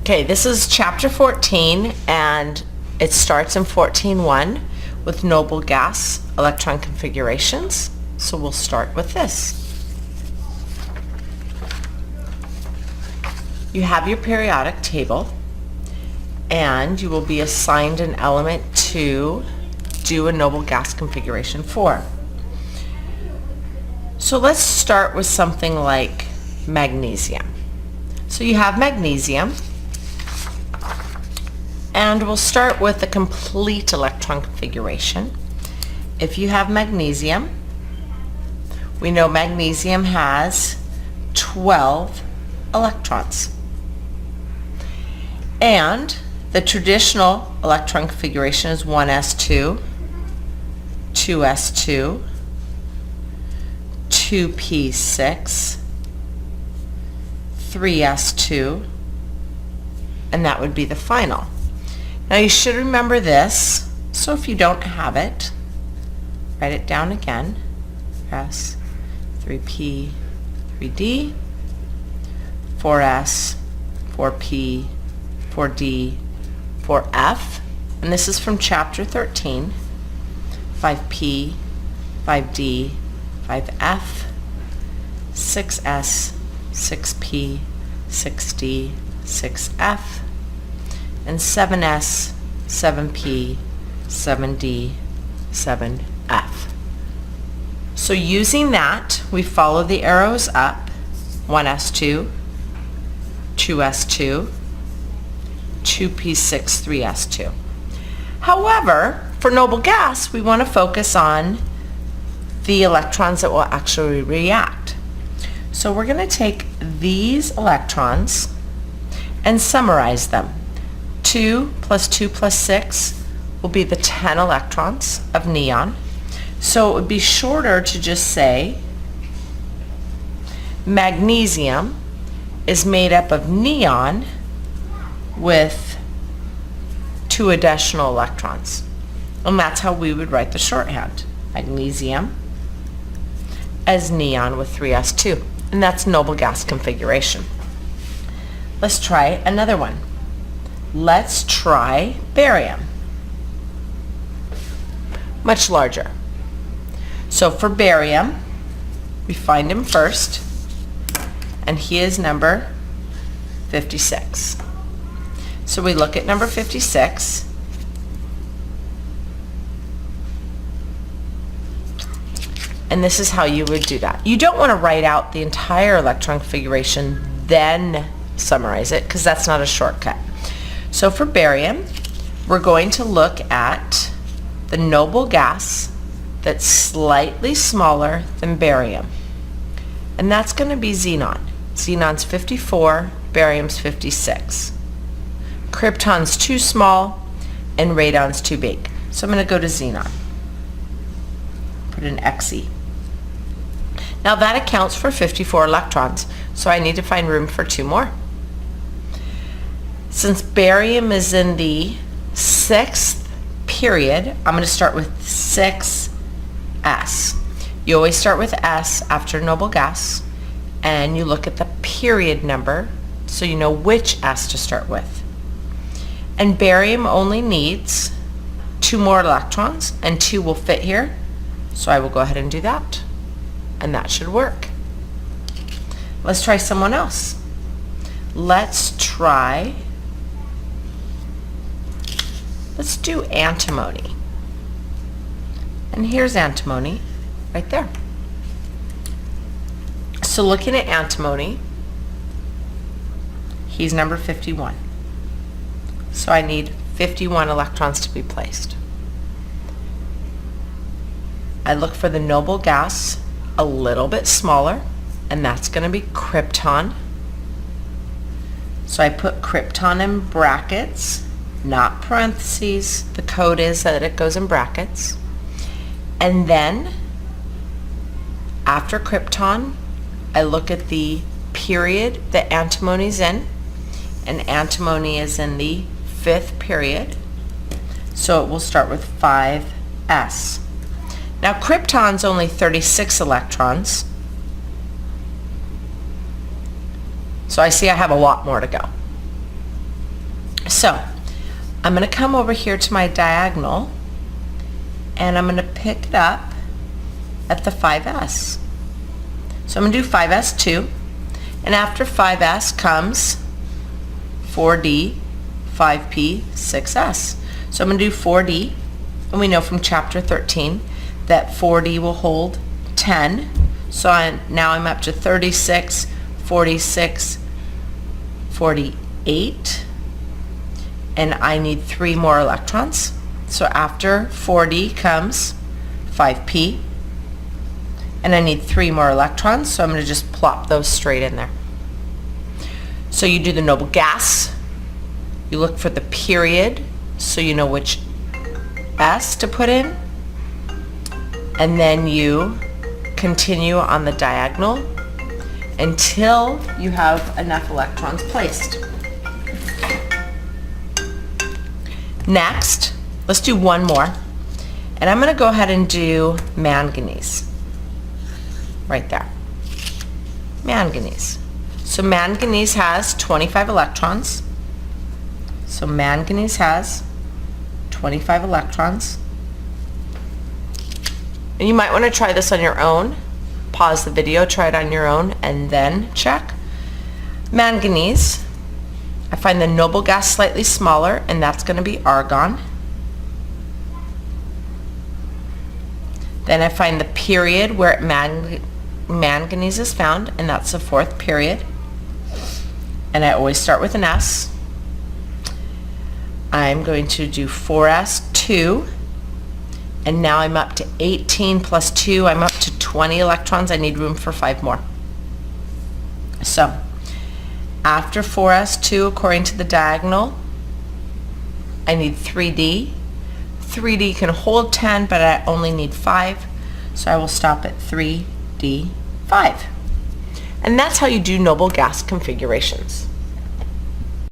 Okay, this is chapter 14, and it starts in 14.1 with noble gas electron configurations. So we'll start with this. You have your periodic table, and you will be assigned an element to do a noble gas configuration for. So let's start with something like magnesium. So you have magnesium, and we'll start with the complete electron configuration. If you have magnesium, we know magnesium has 12 electrons. And the traditional electron configuration is 1s2, 2s2, 2p6, 3s2, and that would be the final. Now you should remember this, so if you don't have it, write it down again. S, 3p, 3d, 4s, 4p, 4d, 4f, and this is from chapter 13, 5p, 5d, 5f, 6s, 6p, 6d, 6f, and 7s, 7p, 7d, 7f. So using that, we follow the arrows up, 1s2, 2s2, 2p6, 3s2. However, for noble gas, we want to focus on the electrons that will actually react. So we're going to take these electrons and summarize them. 2 plus 2 plus 6 will be the 10 electrons of neon. So it would be shorter to just say magnesium is made up of neon with 2 additional electrons. And that's how we would write the shorthand. Magnesium as neon with 3s2. And that's noble gas configuration. Let's try another one. Let's try barium. Much larger. So for barium, we find him first, and he is number 56. So we look at number 56, and this is how you would do that. You don't want to write out the entire electron configuration, then summarize it, because that's not a shortcut. So for barium, we're going to look at the noble gas that's slightly smaller than barium. And that's going to be xenon. Xenon's 54, barium's 56. Krypton's too small, and radon's too big. So I'm going to go to xenon. Put an Xe. Now that accounts for 54 electrons, so I need to find room for 2 more. Since barium is in the 6th period, I'm going to start with 6s. You always start with S after noble gas, and you look at the period number so you know which S to start with. And barium only needs 2 more electrons, and 2 will fit here, so I will go ahead and do that, and that should work. Let's try someone else. Let's do antimony. And here's antimony right there. So looking at antimony, he's number 51. So I need 51 electrons to be placed. I look for the noble gas a little bit smaller, and that's going to be krypton. So I put krypton in brackets, not parentheses. The code is that it goes in brackets. And then after krypton, I look at the period that antimony's in, and antimony is in the 5th period, so it will start with 5s. Now krypton's only 36 electrons, so I see I have a lot more to go. So I'm going to come over here to my diagonal, and I'm going to pick it up at the 5s. So I'm going to do 5s2, and after 5s comes 4d, 5p, 6s. So I'm going to do 4d, and we know from chapter 13 that 4d will hold 10. So now I'm up to 36, 46, 48, and I need 3 more electrons. So after 4d comes 5p, and I need 3 more electrons, so I'm going to just plop those straight in there. So you do the noble gas, you look for the period so you know which S to put in, and then you continue on the diagonal until you have enough electrons placed. Next, let's do one more, and I'm going to go ahead and do manganese. Right there. Manganese. So manganese has 25 electrons. So manganese has 25 electrons. And you might want to try this on your own. Pause the video, try it on your own, and then check. Manganese, I find the noble gas slightly smaller, and that's going to be argon. Then I find the period where manganese is found, and that's the 4th period. And I always start with an S. I'm going to do 4s2, and now I'm up to 18 plus 2. I'm up to 20 electrons. I need room for 5 more. So after 4s2, according to the diagonal, I need 3d. 3d can hold 10, but I only need 5, so I will stop at 3d5. And that's how you do noble gas configurations.